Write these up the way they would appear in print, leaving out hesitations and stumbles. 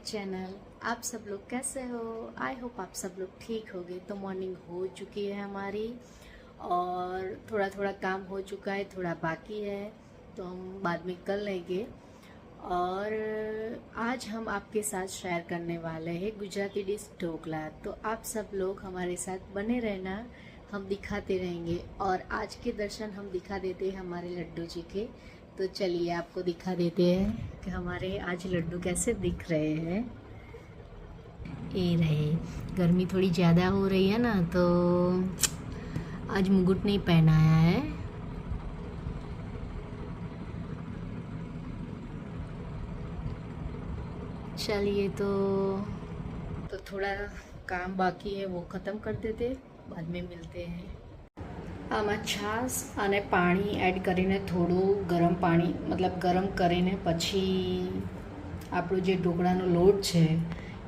Channel. आप सब लोग कैसे हो? आई होप आप सब लोग ठीक होंगे। तो मॉर्निंग हो चुकी है हमारी और थोड़ा थोड़ा काम हो चुका है, थोड़ा बाकी है तो हम बाद में कर लेंगे। और आज हम आपके साथ शेयर करने वाले हैं गुजराती डिश ढोकला। तो आप सब लोग हमारे साथ बने रहना, हम दिखाते रहेंगे। और आज के दर्शन हम दिखा देते हैं हमारे लड्डू जी के। तो चलिए आपको दिखा देते हैं कि हमारे आज लड्डू कैसे दिख रहे हैं। ये रहे, गर्मी थोड़ी ज़्यादा हो रही है ना, तो आज मुकुट नहीं पहनाया है। चलिए तो थोड़ा काम बाकी है, वो ख़त्म कर देते, बाद में मिलते हैं। આમાં છાશ અને પાણી એડ કરીને થોડું ગરમ પાણી ગરમ કરીને પછી આપણું જે ઢોકળાનો લોટ છે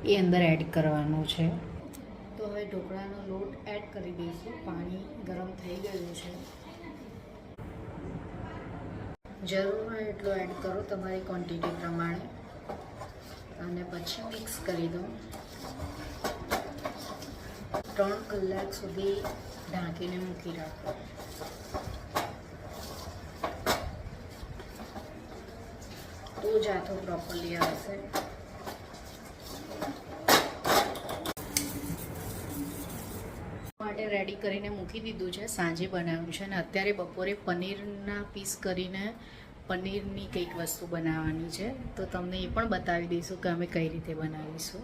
એ અંદર એડ કરવાનો છે। તો હવે ઢોકળાનો લોટ એડ કરી દઈશું। પાણી ગરમ થઈ ગયું છે, જરૂર હોય એટલો એડ કરો તમારી ક્વોન્ટિટી પ્રમાણે અને પછી મિક્સ કરી દો। 3 કલાક સુધી ઢાંકીને મૂકી રાખો। તો જ આથો પ્રોપરલી આવશે। માટે રેડી કરીને મૂકી દીધું છે, સાંજે બનાવ્યું છે અને અત્યારે બપોરે પનીરના પીસ કરીને પનીરની કંઈક વસ્તુ બનાવવાની છે। તો તમને એ પણ બતાવી દઈશું કે અમે કઈ રીતે બનાવીશું।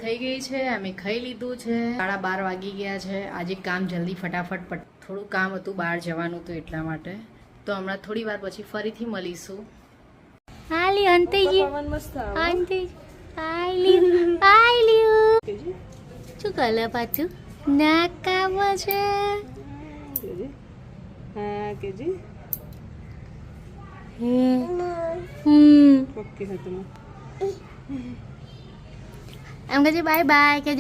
થઈ ગઈ છે, અમે ખાઈ લીધું છે। 12:30 વાગી ગયા છે। આજે કામ જલ્દી ફટાફટ થોડું કામ હતું, બહાર જવાનું હતું એટલા માટે। તો હમણાં થોડી વાર પછી ફરીથી મળીશું। હાલી અંતેજી અંતે આઈલી શું કલે પાછું નાકાવો છે। હા કેજી ઓકે હતું એમ કે બાય બાય કે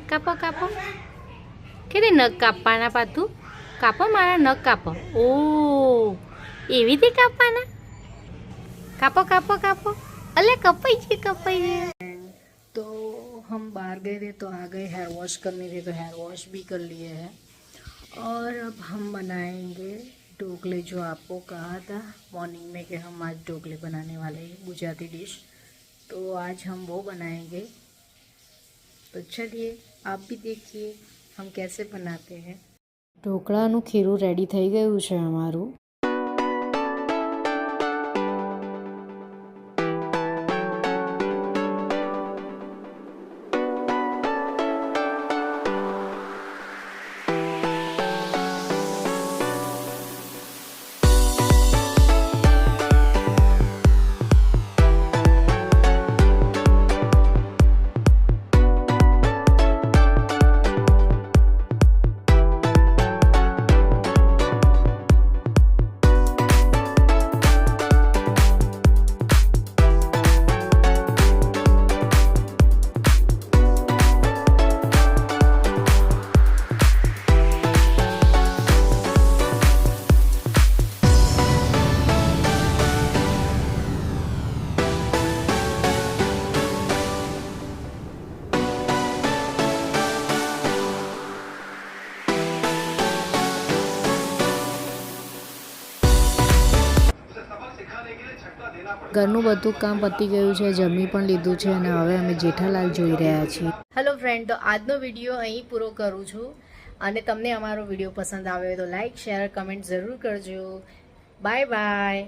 કાપો કાપો કે નખ કાપવાના પાતું કાપો, મારા નખ કાપો। ઓ એવી રીતે કાપવાના? કાપો કાપો કાપો, अले कपाई है। तो हम बाहर गए थे तो आ गए हेयर वॉश करने थे, तो हेयर वॉश भी कर लिए हैं। और अब हम बनाएंगे ढोकले, जो आपको कहा था मॉर्निंग में कि हम आज ढोकले बनाने वाले हैं, गुजराती डिश। तो आज हम वो बनाएंगे। तो चलिए आप भी देखिए हम कैसे बनाते हैं। ढोकळाનું ખીરું રેડી થઈ ગયું છે અમારું। ઘરનું બધું કામ પતી ગયું છે, જમી પણ લીધું છે અને હવે અમે જેઠાલાલ જોઈ રહ્યા છીએ। હેલો ફ્રેન્ડ, તો આજનો વિડીયો અહીં પૂરો કરું છું અને તમને અમારો વિડીયો પસંદ આવ્યો તો લાઈક શેર કમેન્ટ જરૂર કરજો। Bye bye.